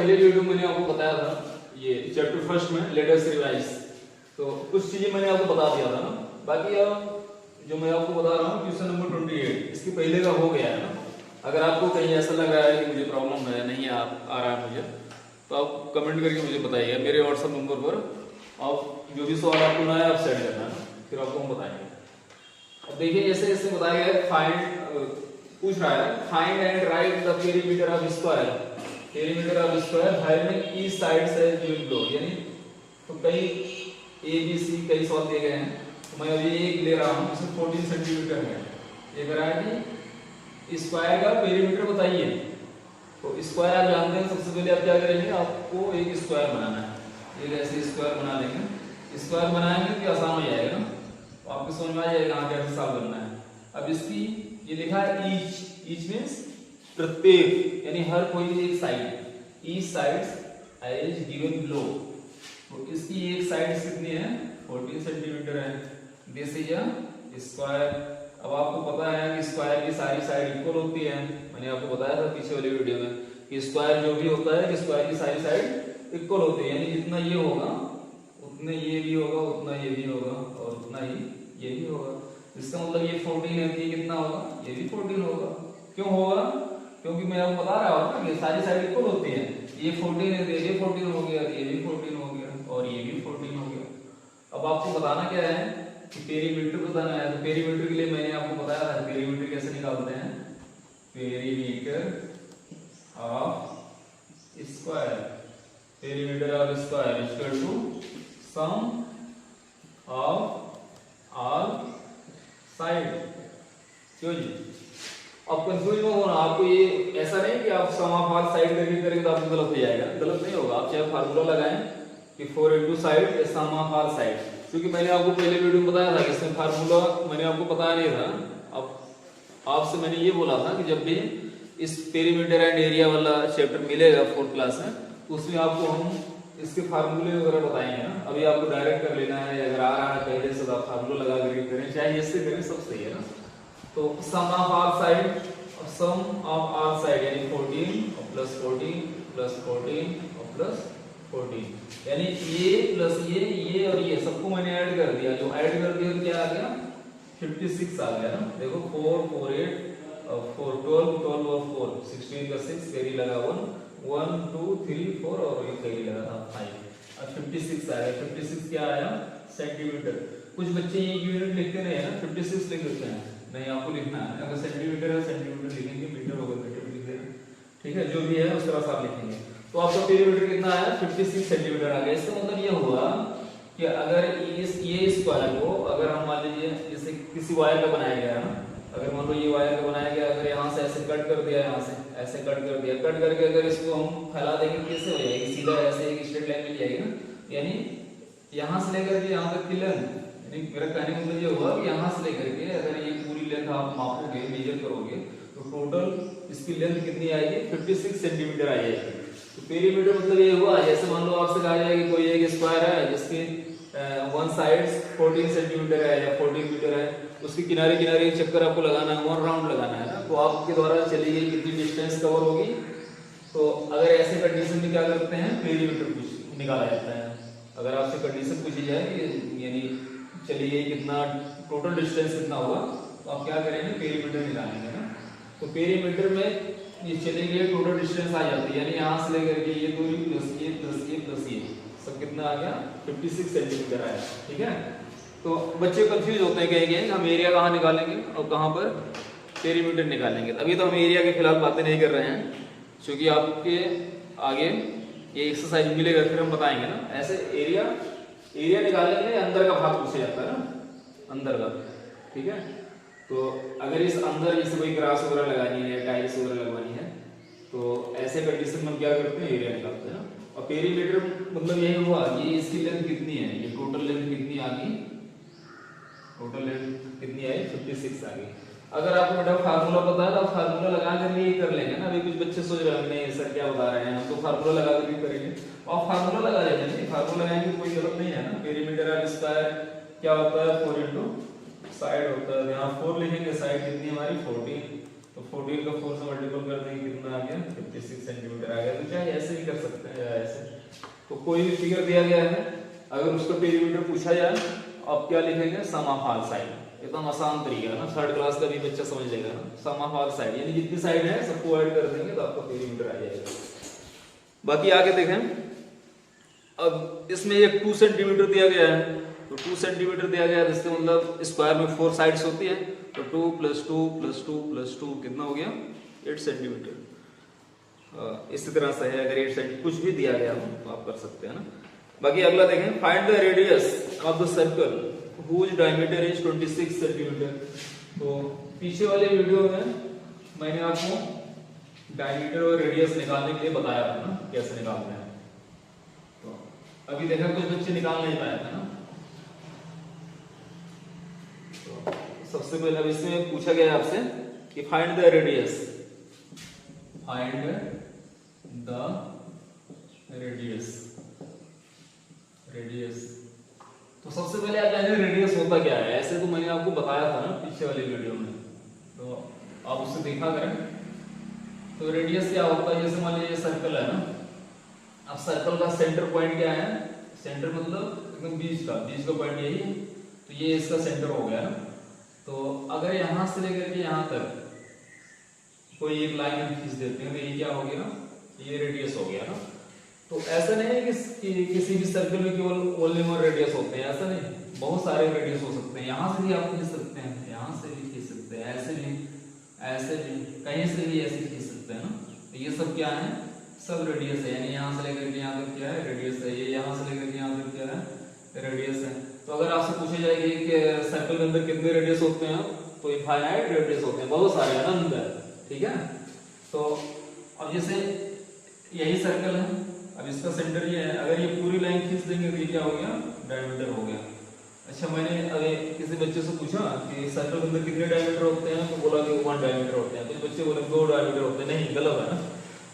पहले वीडियो मैंने आपको बताया था ये चैप्टर फर्स्ट में लेट अस रिवाइज, तो कुछ चीजें मैंने आपको बता दिया था ना। बाकी अब जो मैं आपको बता रहा हूँ क्वेश्चन नंबर 28 इसके पहले का हो गया है ना। अगर आपको कहीं ऐसा लग रहा है कि मुझे प्रॉब्लम है, नहीं आ रहा है मुझे, तो आप कमेंट करके मुझे बताइए मेरे व्हाट्सएप नंबर पर। आप जो भी सवाल आपको ना है आप सेंड करना है, फिर आपको हम बताएंगे। अब देखिए जैसे जैसे बताया गया है, फाइंड पूछ रहा है find and right the perimeter of square, perimeter of square having each side as given below। यानी तो कई ए बी सी कई सवाल दिए गए हैं, तो मैं अभी एक ले रहा हूँ जिसमें 14 सेंटीमीटर है। ये कह रहा है कि स्क्वायर का पेरीमीटर बताइए। तो स्क्वायर आप जानते हैं, सबसे पहले आप क्या करेंगे, आपको एक स्क्वायर बनाना है। एक ऐसे स्क्वायर बना लेंगे, स्क्वायर बनाएंगे तो आसान हो जाएगा ना, तो आपको समझ में आ जाएगा कहाँ कैसे सॉल्व करना है। अब इसकी ये लिखा है ईच, ईच मीन्स प्रत्येक, यानी हर कोई एक side, each sides as given below. तो इसकी एक साइड कितनी है, 14 सेंटीमीटर है। This is a square. अब आपको पता है कि स्क्वायर की सारी साइड इक्वल होती है, मैंने आपको बताया था पीछे वाली वीडियो में कि स्क्वायर जो भी होता है कि स्क्वायर की सारी साइड इक्वल होती है, यानी जितना ये होगा उतने ये भी होगा, उतना ये भी होगा और उतना ही ये भी होगा। इसका मतलब ये 14 है, ये कितना होगा, ये भी 14 होगा। क्यों होगा, क्योंकि मैं आपको बता रहा हूँ ना कि सारी साइड इक्वल होती है। ये 14 है तो ये 14 हो गया, ये भी 14 हो गया और ये भी 14 हो गया। अब आपको बताना क्या है कि पेरीमीटर बताना है। तो पेरीमीटर के लिए मैंने आपको बताया था पेरीमीटर कैसे निकालते हैं, perimeter of square, perimeter of square equal to sum of all side. क्यों जी, अब कंफ्यूज मत होना, आपको ये ऐसा नहीं कि आप सम ऑफ ऑल साइड करके करेंगे तो आपको गलत हो जाएगा, गलत नहीं होगा। आप चाहे फार्मूला लगाएं कि 4 into side sum of all side, क्योंकि मैंने आपको पहले वीडियो में बताया था कि इसमें फार्मूला मैंने आपको बताया नहीं था। अब आपसे मैंने ये बोला था कि जब भी इस पेरीमीटर एंड एरिया वाला चैप्टर मिलेगा 4th क्लास में, तो उसमें आपको हम इसके फार्मूले वगैरह बताएंगे ना। अभी आपको डायरेक्ट कर लेना है, अगर आ रहा है पहले से आप फार्मूला लगा करके करें, चाहे इससे करें, सब सही है ना। तो sum of all side, sum of all side यानी 14 प्लस 14 प्लस 14 प्लस 14, यानी ये प्लस ये और ये सबको मैंने ऐड कर दिया। जो ऐड कर दिया तो क्या आ गया, 56 आ गया ना। देखो 4 4 8 4 12 12 और 4 16 का 6 कैरी लगा 1 1 2 3 4 और ये कैरी लगा था 5। अब 56 आया। 56 क्या आया, सेंटीमीटर। कुछ बच्चे ये यूनिट लिखते नहीं है ना, 56 लिख देते हैं, नहीं आपको लिखना है। अगर सेंटीमीटर है सेंटीमीटर लिखेंगे, मीटर होगा मीटर लिख देना, ठीक है, जो भी है उस तरह से आप लिखेंगे। तो आपका पेरीमीटर कितना आया, 56 सेंटीमीटर आ गया। इसका मतलब ये हुआ कि अगर ये स्क्वायर को अगर हम मान लीजिए जैसे किसी वायर का बनाया गया है ना, अगर मान लो ये वायर का बनाया गया, अगर यहाँ से ऐसे कट कर दिया, यहाँ से ऐसे कट कर दिया, कट करके अगर इसको हम फैला देंगे कैसे हो जाएगी, सीधा ऐसे एक स्ट्रेट लाइन मिल जाएगी ना। यानी यहाँ से लेकर के यहाँ तक की लेंथ, यानी मेरा कहने का मतलब ये हुआ कि यहाँ से लेकर के अगर ये पूरी लेंथ आप मापोगे, मेजर करोगे, तो टोटल इसकी लेंथ कितनी आएगी, 56 सेंटीमीटर आ जाएगी। तो पेरीमीटर मतलब ये हुआ, जैसे मान लो आपसे कहा जाए कि कोई एक स्क्वायर है जिसकी वन साइड 14 सेंटीमीटर है या 14 मीटर है, उसके किनारे किनारे एक चक्कर आपको लगाना है, 1 राउंड लगाना है ना। तो आपके द्वारा चली गई कितनी डिस्टेंस कवर होगी। तो अगर ऐसे कंडीशन में क्या करते हैं, पेरीमीटर निकाला जाता है। अगर आपसे कंडीशन पूछी जाए यानी चली गई कितना टोटल डिस्टेंस कितना होगा, तो आप क्या करेंगे, पेरीमीटर निकालेंगे ना। तो पेरीमीटर में ये चली गई टोटल डिस्टेंस आ जाती है, यानी यहाँ से लेकर के ये दूरी प्लस ये प्लस ये प्लस ये सब कितना आ गया, 56 सेंटीमीटर आया, ठीक है। तो बच्चे कंफ्यूज होते हैं कहीं कहीं हम एरिया कहाँ निकालेंगे और कहाँ पर पेरीमीटर निकालेंगे। अभी तो हम एरिया के खिलाफ बातें नहीं कर रहे हैं, क्योंकि आपके आगे ये एक्सरसाइज मिलेगा फिर हम बताएंगे ना। ऐसे एरिया निकालने के लिए अंदर का भाग पूछा जाता है ना, अंदर का, ठीक है। तो अगर इस अंदर जैसे कोई ग्रास वगैरह लगानी है, टाइल्स वगैरह लगवानी है, तो ऐसे कंडीशन में हम क्या करते हैं, एरिया निकालते हैं ना। और पेरीमीटर मतलब यही हुआ कि इसकी लेंथ कितनी है, ये टोटल लेंथ कितनी आ गई, टोटल लेंथ कितनी आई, 56 आ गई। अगर आपको बेटा फार्मूला पता है तो आप फार्मूला लगा कर ये कर लेंगे ना। अभी कुछ बच्चे सोच रहे हैं नहीं सर क्या बता रहे हैं, हम तो फार्मूला लगा कर भी करेंगे, और फार्मूला लगा लेंगे, फार्मूला लगाएंगे कोई गलत नहीं है ना। पेरीमीटर ऑफ स्क्वायर क्या होता है, 4 into साइड होता है, यहाँ 4 लिखेंगे, साइड कितनी हमारी 14, तो 14 का 4 से मल्टीपल कर देंगे कितना आ गया 56 सेंटीमीटर आ गया। तो चाहे ऐसे भी कर सकते हैं या ऐसे। तो कोई भी फिगर दिया गया है अगर उसका पेरीमीटर पूछा जाए आप क्या लिखेंगे सम ऑफ ऑल साइड। एकदम आसान तरीका है ना, थर्ड क्लास का भी बच्चा समझ लेगा ना। सम ऑफ ऑल साइड यानी जितनी साइड है सबको ऐड कर देंगे तो आपका पेरीमीटर आ जाएगा। बाकी आगे देखें, अब इसमें एक 2 सेंटीमीटर दिया गया है तो 2 सेंटीमीटर दिया गया है इसका मतलब स्क्वायर में 4 साइड्स होती है तो 2 + 2 + 2 + 2 कितना हो गया 8 सेंटीमीटर। इसी तरह से है अगर 8 सेंटीमीटर कुछ भी दिया गया हो तो आप कर सकते हैं ना। बाकी अगला देखें, find the radius of the circle whose diameter is 26 centimetre. तो पीछे वाले वीडियो में मैंने आपको डायमीटर और रेडियस निकालने के लिए बताया था ना कैसे निकालते हैं। तो अभी देखा कुछ बच्चे निकाल नहीं पाए थे ना। तो सबसे पहले अब इसमें पूछा गया है आपसे कि find the radius, find the radius, radius. तो सबसे पहले आप जानिए रेडियस होता क्या है। ऐसे तो मैंने आपको बताया था ना पीछे वाले वीडियो में, तो आप उससे देखा करें। तो रेडियस क्या होता है, जैसे मान लीजिए सर्कल है ना, अब सर्कल का सेंटर पॉइंट क्या है, सेंटर मतलब एकदम बीच का पॉइंट यही है, तो ये इसका सेंटर हो गया ना। तो अगर यहां से लेकर के यहां तक कोई एक लाइन हम खींच देते हैं तो ये क्या हो गया, ये रेडियस हो गया ना। तो ऐसा नहीं है कि किसी भी सर्कल में केवल ओनली वन रेडियस होते हैं, ऐसा नहीं, बहुत सारे रेडियस हो सकते हैं। यहाँ से भी आप खींच सकते हैं, यहाँ से भी खींच सकते हैं, ऐसे भी, कहीं से भी ऐसे खींच सकते हैं ना। तो ये सब क्या है, सब रेडियस है। यानी यहाँ से लेकर के यहाँ तक क्या है रेडियस है, ये यहाँ से लेकर के यहाँ तक क्या है रेडियस है। तो अगर आपसे पूछे जाएगी कि सर्कल के अंदर कितने रेडियस होते हैं, तो इनफाइनाइट रेडियस होते हैं, बहुत सारे अनंत है, ठीक है। तो अब जैसे यही सर्कल है, अब इसका सेंटर ये है, अगर ये पूरी लाइन खींच देंगे तो ये क्या हो गया डायमीटर हो गया। अच्छा, मैंने अगर किसी बच्चे से पूछा कि सर्कल के अंदर कितने डायमीटर होते हैं, तो बोला कि 1 डायमीटर होते हैं। कुछ बच्चे बोले 2 डायमीटर होते हैं, नहीं गलत है ना।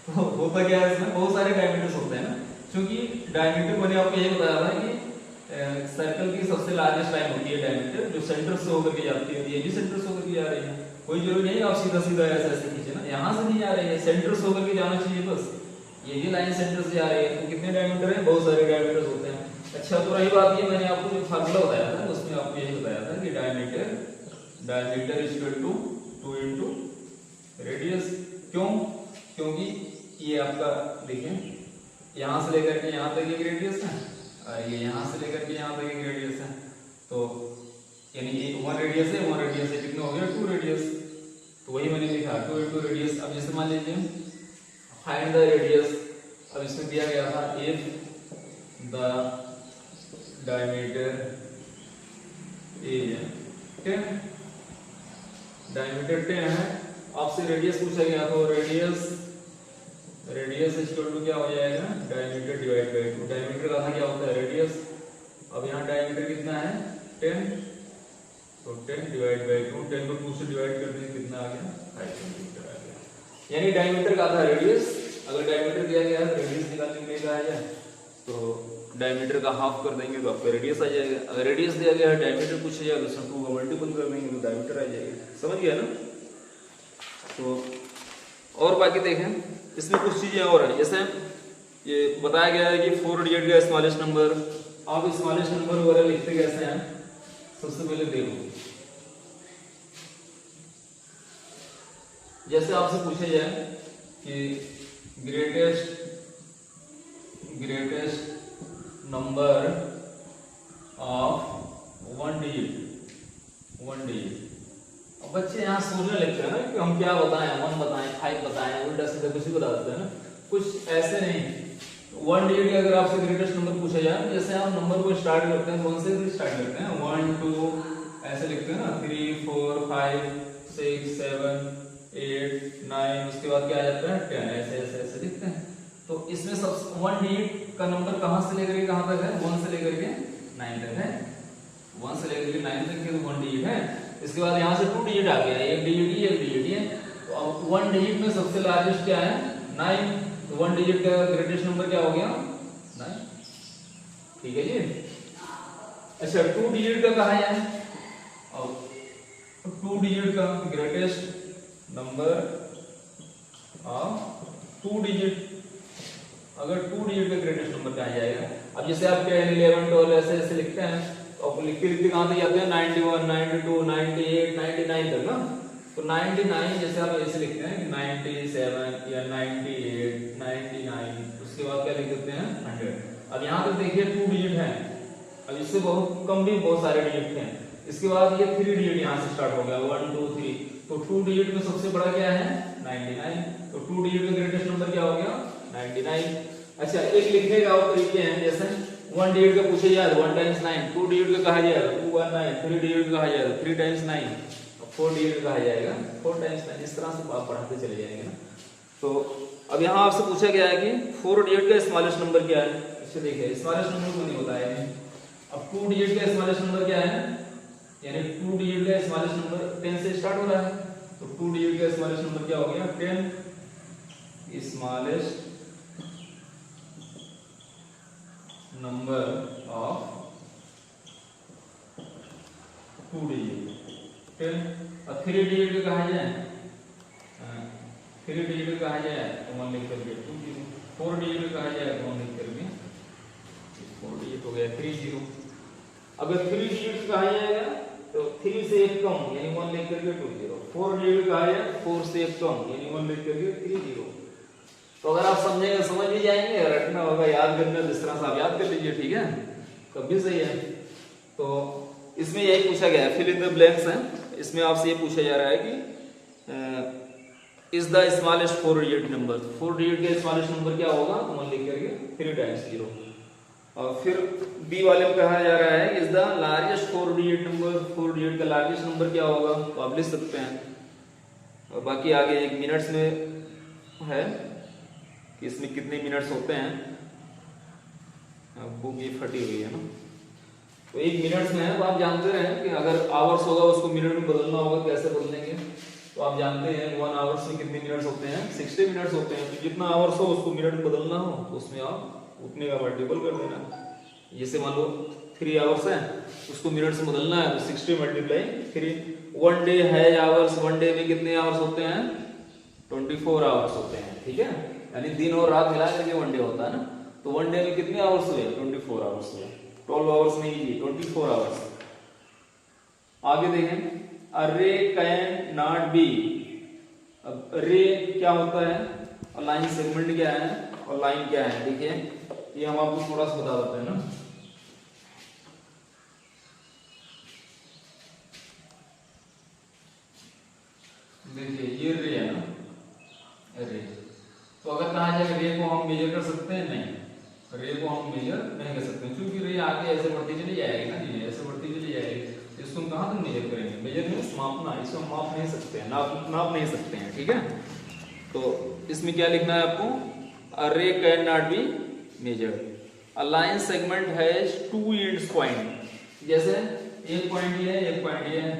तो होता क्या है, इसमें बहुत सारे डायमीटर्स होते हैं ना, क्योंकि डायमीटर मैंने आपको ये बताया था कि सर्कल की सबसे लार्जेस्ट लाइन होती है डायमीटर, जो सेंटर से होकर के जाती है। ये भी सेंटर से होकर के जा रही है, कोई जरूरी नहीं आप सीधा सीधा ऐसे ऐसे खींचे ना, यहाँ से नहीं जा रही है, सेंटर से होकर के जाना चाहिए बस। ये भी लाइन सेंटर से जा रही है, तो कितने डायमीटर है, बहुत सारे डायमीटर्स होते हैं। अच्छा, तो रही बात ये, मैंने आपको जो फार्मूला बताया था उसमें आपको यही बताया था कि diameter is equal to 2 into radius. क्यों, क्योंकि ये आपका देखिए यहाँ से लेकर के यहाँ तक एक रेडियस है, ये यहाँ से लेकर के यहाँ तक एक रेडियस है, तो यानी ये 1 रेडियस है, 1 रेडियस है, कितना हो गया 2 रेडियस। तो वही मैंने लिखा 2 इनटू रेडियस। अब जैसे मान लीजिए फाइंड द रेडियस, अब इसमें दिया गया था if the diameter is 10, diameter 10 है, आपसे रेडियस पूछा गया, तो रेडियस इक्वल टू क्या हो जाएगा डायमीटर डिवाइड बाय 2। डायमीटर का क्या होता है रेडियस। अब यहाँ डायमीटर कितना है 10, तो 10 डिवाइड बाय 2, 10 को 2 से डिवाइड कर देंगे कितना आ गया 5 सेंटीमीटर आ गया। यानी डायमीटर का आधा रेडियस। अगर डायमीटर दिया गया है रेडियस निकालने के लिए कहा जाए तो डायमीटर का हाफ कर देंगे तो आपका रेडियस आ जाएगा। अगर रेडियस दिया गया है डायमीटर पूछा जाए तो उसमें 2 का मल्टीपल कर देंगे तो डायमीटर आ जाएगा। समझ गया ना। तो और बाकी देखें, इसमें कुछ चीजें और हैं, जैसे ये बताया गया है कि 4 डिजिट का स्मॉलेस्ट नंबर। आप स्मॉलेस्ट नंबर वगैरह लिखते कैसे हैं, सबसे पहले देखो, जैसे आपसे पूछा जाए कि ग्रेटेस्ट नंबर ऑफ 1 डिजिट। अब बच्चे यहाँ सोचने लगते हैं ना कि हम क्या बताएं, 1 बताएं, 5 बताएं, उल्टा सीधा कुछ भी बता देते हैं ना। कुछ ऐसे नहीं, 1 डिजिट अगर आपसे ग्रेटेस्ट नंबर पूछा जाए, जैसे आप नंबर को स्टार्ट करते हैं 1 से स्टार्ट करते हैं, 1 2 ऐसे लिखते हैं ना, 3 4 5 6 7 8 9, उसके बाद क्या आ जाता है 10, ऐसे ऐसे ऐसे लिखते हैं। तो इसमें सब 1 डिजिट का नंबर कहां से लेकर के कहां तक है, 1 से लेकर के 9 तक है, 1 से लेकर के 9 तक के 1 डिजिट है। इसके बाद यहाँ से 2 डिजिट आ गया, एक डिजिट है। तो अब 1 डिजिट में सबसे लार्जेस्ट क्या है 9, तो 1 डिजिट का ग्रेटेस्ट नंबर क्या हो गया 9, ठीक है जी। अच्छा, 2 डिजिट का कहा है, और 2 डिजिट का ग्रेटेस्ट नंबर ऑफ 2 डिजिट। अगर 2 डिजिट का ग्रेटेस्ट नंबर कहा जाएगा। अब जैसे आप 10, 11, 12 ऐसे ऐसे लिखते हैं, तो आप लिखते लिखते कहां तक जाते हैं 91, 92, 98, 99 तक ना। तो 99 जैसे आप ऐसे लिखते हैं 97 या 98, 99, उसके बाद क्या लिख देते हैं 100। अब यहाँ तक देखिए 2 डिजिट है। अब इससे बहुत कम भी बहुत सारे डिजिट हैं। इसके बाद ये 3 डिजिट यहाँ से स्टार्ट हो गया 1, 2, 3। तो 2 डिजिट में सबसे बड़ा क्या है 99। तो 2 डिजिट का ग्रेटेस्ट नंबर क्या हो गया 99। अच्छा, एक लिखने का और तरीके हैं, जैसे 1 डिजिट का पूछे जाए 1 टाइम्स 9, 2 डिजिट का कहा जाएगा 219, 3 डिजिट का कहा जाएगा 3 टाइम्स 9, 4 डिजिट कहा जाएगा 4 टाइम्स 9। इस तरह से आप पढ़ाते चले जाएंगे ना। तो अब यहाँ आपसे पूछा गया है कि 4 डिजिट का स्मॉलेस्ट नंबर क्या है। इससे देखिए स्मॉलेस्ट नंबर को नहीं बताया है। अब 2 डिजिट का स्मॉलेस्ट नंबर क्या है, यानी 2 डिजिट का स्मॉलेस्ट नंबर 10 से स्टार्ट हो रहा है। तो 2 डिजिट का स्मॉलेस्ट नंबर क्या हो गया 10 स्मॉलेस्ट नंबर ऑफ 2 डिजिट 10। और 3 डिजिट का कहा जाए 3 डिजिट का कहा जाए तो 1 लिख करके 20। 4 डिजिट का कहा जाए तो 1 लिख करके 4 डिजिट हो गया 30। अगर 3 डिजिट कहा जाएगा तो 3 से एक कम यानी 1 लिख करके 20। 4 डिजिट कहा जाए 4 से एक कम यानी 1 लिख करके 30। तो अगर आप समझेंगे समझ भी जाएंगे, रटना होगा याद करना, जिस तरह से आप याद कर लीजिए, ठीक है, तब भी सही है। तो इसमें यही पूछा गया है, फिल इन द ब्लैंक्स है। इसमें आपसे ये पूछा जा रहा है कि is the smallest 4 digit number. 4 digit का स्मॉलेस्ट नंबर क्या होगा तो 1 लिख करके 3 टाइम्स 0। और फिर बी वाले में कहा जा रहा है is the largest 4 digit number. 4 digit का लार्जेस्ट नंबर क्या होगा तो आप लिख सकते हैं। और बाकी आगे 1 मिनट्स में है कि इसमें कितने मिनट्स होते हैं। बुक ये फटी हुई है ना, तो 1 मिनट्स में है। तो आप जानते हैं कि अगर आवर्स होगा उसको मिनट में बदलना होगा, कैसे बदलेंगे। तो आप जानते हैं 1 आवर्स में कितने मिनट्स होते हैं 60 मिनट्स होते हैं। तो जितना आवर्स हो उसको मिनट में बदलना हो तो उसमें आप उतने का मल्टीपल कर देना। जैसे मान लो 3 आवर्स है, उसको मिनट से बदलना है तो 60 मल्टीप्लाई 3। 1 डे है आवर्स, 1 डे में कितने आवर्स होते हैं 24 आवर्स होते हैं, ठीक है, यानी दिन और रात मिला करके 1 डे होता है ना। तो 1 डे में कितने आवर्स हुए 24 आवर्स हुए। 12 आवर्स नहीं जी 24 आवर्स। आगे देखें, अ रे कैन नॉट बी। अब रे क्या होता है और लाइन सेगमेंट क्या है और लाइन क्या है, देखिए ये हम आपको थोड़ा सा बता देते हैं ना। देखिए ये रे है ना, रे। तो अगर कहा जाए रे को हम मेजर कर सकते हैं, नहीं, रे को हम मेजर नहीं कर सकते क्योंकि रे आगे ऐसे बढ़ती चली जाएगी ना जी, ऐसे बढ़ती चली जाएगी। इसको हम कहाँ तक मेजर करेंगे, मेजर मींस मापना, इसको हम माप नहीं सकते हैं, नाप नहीं सकते हैं, ठीक है। तो इसमें क्या लिखना है आपको, अ रे can not be measured. A line segment has 2 ends point. जैसे एक पॉइंट ये है, एक पॉइंट ये है।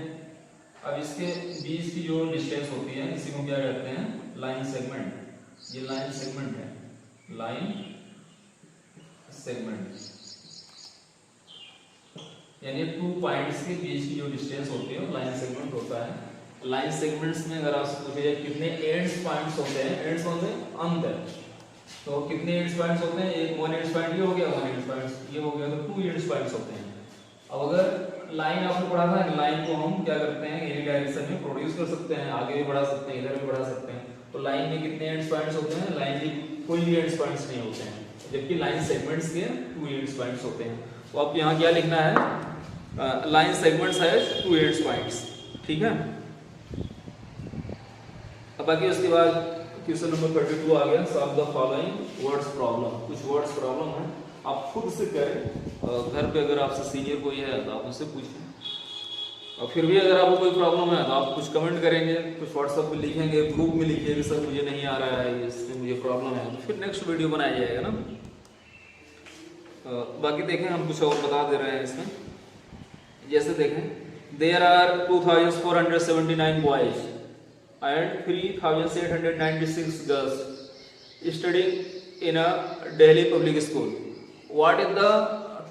अब इसके बीच की जो डिस्टेंस होती है इसी को क्या कहते हैं लाइन सेगमेंट। ये लाइन सेगमेंट है, लाइन सेगमेंट, यानी 2 पॉइंट्स के बीच की जो डिस्टेंस होती है वो लाइन सेगमेंट होता है। लाइन सेगमेंट्स में अगर आपसे पूछे जाए कितने एंड्स पॉइंट्स होते हैं, एंड्स होते हैं अंत है, तो कितने एंड्स पॉइंट्स होते हैं, एक 1 एंड्स पॉइंट ये हो गया, 1 एंड्स पॉइंट ये हो गया, तो 2 एंड्स पॉइंट्स होते हैं। अब अगर लाइन आपने पढ़ा था, लाइन को हम क्या करते हैं एनी डायरेक्शन में प्रोड्यूस कर सकते हैं, आगे भी बढ़ा सकते हैं, इधर भी बढ़ा सकते हैं। तो लाइन में कितने एंड्स पॉइंट्स होते हैं, लाइन में कोई भी एंड्स पॉइंट्स नहीं होते हैं, जबकि लाइन सेगमेंट्स के 2 एंड्स पॉइंट्स होते हैं। तो आप यहाँ क्या लिखना है, line segments has 2 ends points, ठीक है। अब बाकी उसके बाद क्वेश्चन नंबर 32 आ गया, solve the following words problem. कुछ वर्ड्स प्रॉब्लम है, आप खुद से करें, घर पे अगर आपसे सीनियर कोई है तो आप उससे पूछें। और फिर भी अगर आपको कोई प्रॉब्लम है तो आप कुछ कमेंट करेंगे, कुछ व्हाट्सएप पे लिखेंगे, ग्रुप में लिखिए कि सर मुझे नहीं आ रहा है, इसमें मुझे प्रॉब्लम है, तो फिर नेक्स्ट वीडियो बनाया जाएगा ना। बाकी देखें हम कुछ और बता दे रहे हैं इसमें। जैसे देखें, there are 2479 boys and 3896 girls studying in a Delhi public school. What is the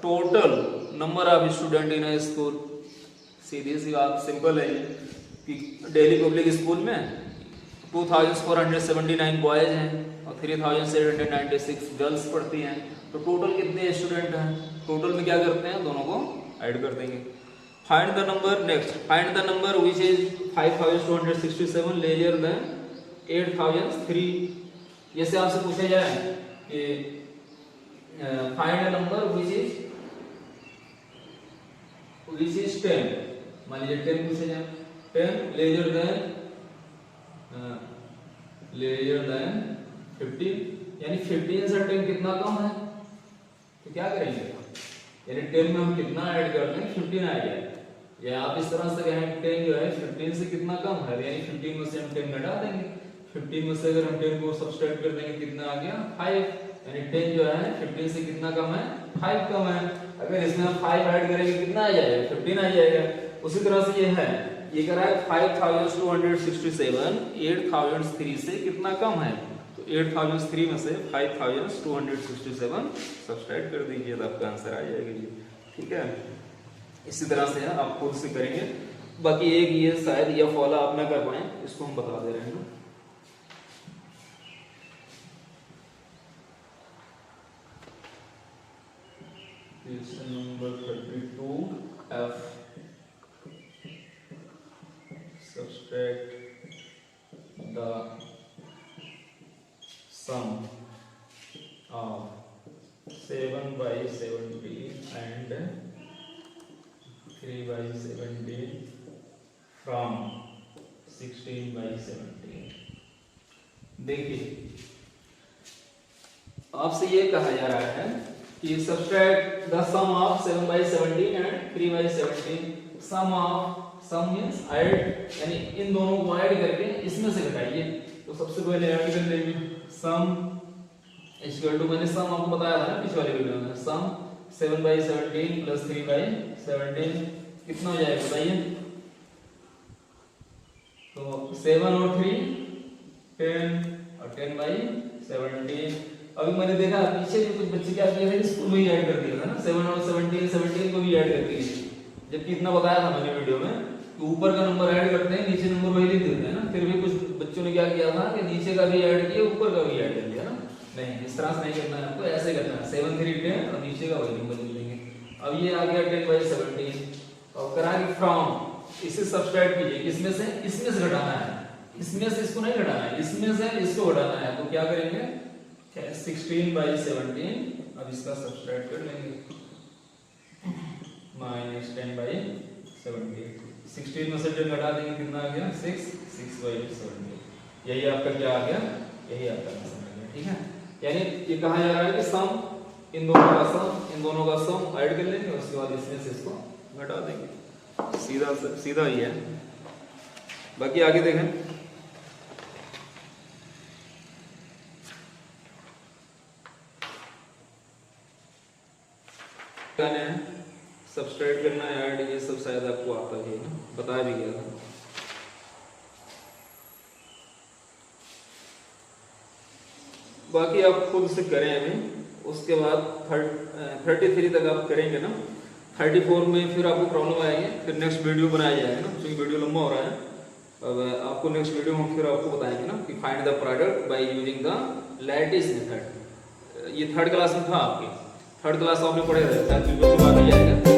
total number of student in a school? सीधी सी बात सिंपल है कि दिल्ली पब्लिक स्कूल में 2479 बॉयज हैं और 3796 गर्ल्स पढ़ती हैं। तो टोटल कितने स्टूडेंट हैं? टोटल में क्या करते हैं, दोनों को ऐड कर देंगे। Find the number, next find the number which is 5267 larger than 8003। जैसे आपसे पूछा जाए कि find the number which is 10, मान लीजिए 10 पूछा जाए, 10 लेजर देन 15, यानी 15 से 10 कितना कम है, तो क्या करेंगे, यानी 10 में हम कितना ऐड कर दें, 15 आ जाए, या आप इस तरह से कहें 10 जो है 15 से कितना कम है, यानी 15 में से हम 10 घटा देंगे। 15 में से अगर हम 10 को सब्सट्रैक्ट कर देंगे कितना आ गया, 5, यानी 10 जो है 15 से कितना कम है, 5 कम है। अगर इसमें हम 5 ऐड करेंगे कितना आ जाएगा, 15 आ जाएगा। उसी तरह से ये है, ये कह रहा है 5267 8003 से कितना कम है, तो 8003 में से 5267 सब्सट्रैक्ट कर दीजिए तो आपका आंसर आ जाएगा जी। ठीक है, इसी तरह से आप खुद से करेंगे। बाकी एक ये शायद यह फॉलो आप ना कर पाए, इसको हम बता दे रहे हैं। Question number 32F, subtract the sum of 7/17 and 3/17 from 16/17। देखिए, आपसे ये कहा जा रहा है कि subtract the sum of 7/17 and 3/17। Sum means add, यानी इन दोनों को ऐड करके इसमें से घटाइए। तो सबसे पहले ऐड कर लेंगे सम इक्वल टू, मैंने सम आपको बताया था ना पिछले वाले वीडियो में, सम 7/17 प्लस 3/17 कितना हो जाएगा बताइए। तो 7 और 3 10 और 10/17। अभी मैंने देखा पीछे भी कुछ बच्चे क्या किए थे, स्कूल में ही ऐड कर दिया था ना, 7 और 17 को भी ऐड कर दिए, जबकि इतना बताया था मैंने वीडियो में कि ऊपर का नंबर ऐड करते हैं, नीचे नंबर वही लिख देते हैं ना। फिर भी कुछ बच्चों ने क्या किया था कि नीचे का भी ऐड किया, ऊपर का भी ऐड कर दिया ना। नहीं, इस तरह से नहीं करना है आपको, ऐसे करना है 7 3 10 और नीचे का वही नंबर लिख लेंगे। अब ये आ गया 10/17 और करा कि फ्रॉम, इसे सब्सट्रैक्ट कीजिए, किसमें से, इसमें से घटाना है, इसमें से इसको नहीं घटाना है, इसमें से इसको घटाना है। तो क्या करेंगे 16/17, अब इसका सब्सट्रैक्ट कर लेंगे -10/17। 16 में से 10 घटा देंगे कितना आ गया 6/17। यही आपका क्या आ गया, यही आपका आंसर आ गया। ठीक है, यानी ये कहा जा रहा है कि सम, इन दोनों का सम ऐड कर लेंगे, उसके बाद इसमें से इसको घटा देंगे। सीधा ही है। बाकी आगे देखें, सब्सट्रैक्ट करना है, ऐड, ये सब शायद आपको आता है ना, बताया भी गया था। बाकी आप खुद से करें अभी, उसके बाद 33 तक आप करेंगे ना। 34 में फिर आपको प्रॉब्लम आएगी, फिर नेक्स्ट वीडियो बनाया जाएगा ना, क्योंकि वीडियो लंबा हो रहा है। अब आपको नेक्स्ट वीडियो में फिर आपको बताएंगे ना कि find the product by using the lattice method. ये 3rd क्लास में था आपके, 3rd क्लास आपने पढ़े रहे, शायद वीडियो के बाद ही आएगा।